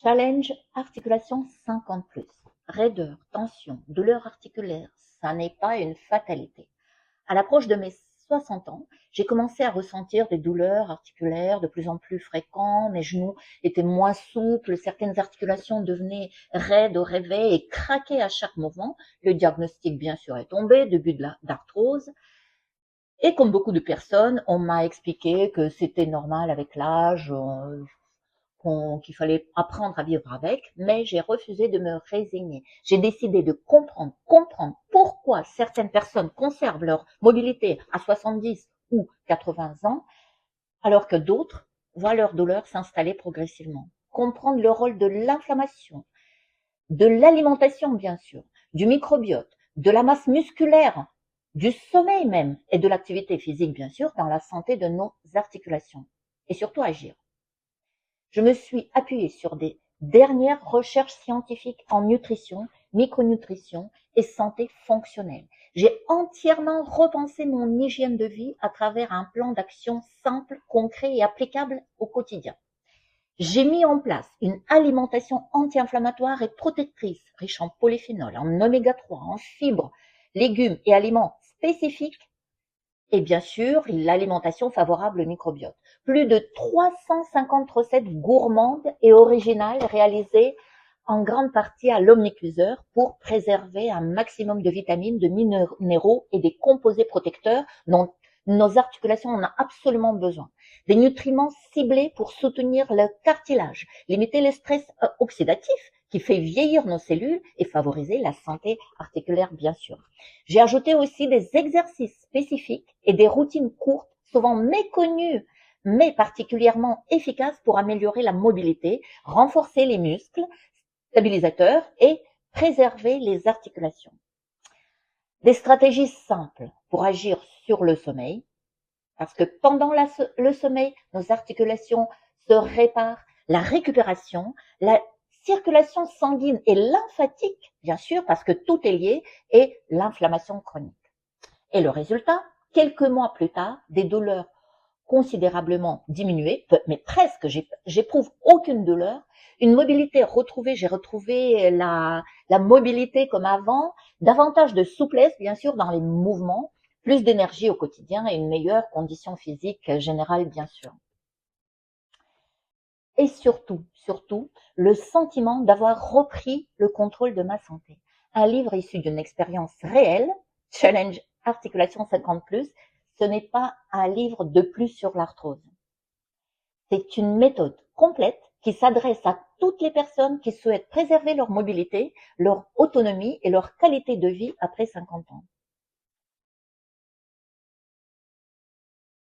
Challenge articulation 50+. Raideur, tension, douleur articulaire, ça n'est pas une fatalité. À l'approche de mes 60 ans, j'ai commencé à ressentir des douleurs articulaires de plus en plus fréquentes, mes genoux étaient moins souples, certaines articulations devenaient raides au réveil et craquaient à chaque mouvement. Le diagnostic, bien sûr, est tombé, début d'arthrose. Et comme beaucoup de personnes, on m'a expliqué que c'était normal avec l'âge, qu'il fallait apprendre à vivre avec, mais j'ai refusé de me résigner. J'ai décidé de comprendre pourquoi certaines personnes conservent leur mobilité à 70 ou 80 ans, alors que d'autres voient leur douleur s'installer progressivement. Comprendre le rôle de l'inflammation, de l'alimentation bien sûr, du microbiote, de la masse musculaire, du sommeil même et de l'activité physique bien sûr dans la santé de nos articulations. Et surtout agir. Je me suis appuyée sur des dernières recherches scientifiques en nutrition, micronutrition et santé fonctionnelle. J'ai entièrement repensé mon hygiène de vie à travers un plan d'action simple, concret et applicable au quotidien. J'ai mis en place une alimentation anti-inflammatoire et protectrice, riche en polyphénol, en oméga 3, en fibres, légumes et aliments spécifiques. Et bien sûr, l'alimentation favorable au microbiote. Plus de 350 recettes gourmandes et originales réalisées en grande partie à l'omnicuiseur pour préserver un maximum de vitamines, de minéraux et des composés protecteurs dont nos articulations en ont absolument besoin. Des nutriments ciblés pour soutenir le cartilage, limiter le stress oxydatif qui fait vieillir nos cellules et favoriser la santé articulaire, bien sûr. J'ai ajouté aussi des exercices spécifiques et des routines courtes, souvent méconnues, mais particulièrement efficaces pour améliorer la mobilité, renforcer les muscles, stabilisateurs et préserver les articulations. Des stratégies simples pour agir sur le sommeil, parce que pendant le sommeil, nos articulations se réparent, la récupération, la circulation sanguine et lymphatique, bien sûr, parce que tout est lié, et l'inflammation chronique. Et le résultat, quelques mois plus tard, des douleurs considérablement diminuées, mais presque, j'éprouve aucune douleur, une mobilité retrouvée, j'ai retrouvé la mobilité comme avant, davantage de souplesse, bien sûr, dans les mouvements, plus d'énergie au quotidien et une meilleure condition physique générale, bien sûr. Et surtout, le sentiment d'avoir repris le contrôle de ma santé. Un livre issu d'une expérience réelle, Challenge Articulation 50+, ce n'est pas un livre de plus sur l'arthrose. C'est une méthode complète qui s'adresse à toutes les personnes qui souhaitent préserver leur mobilité, leur autonomie et leur qualité de vie après 50 ans.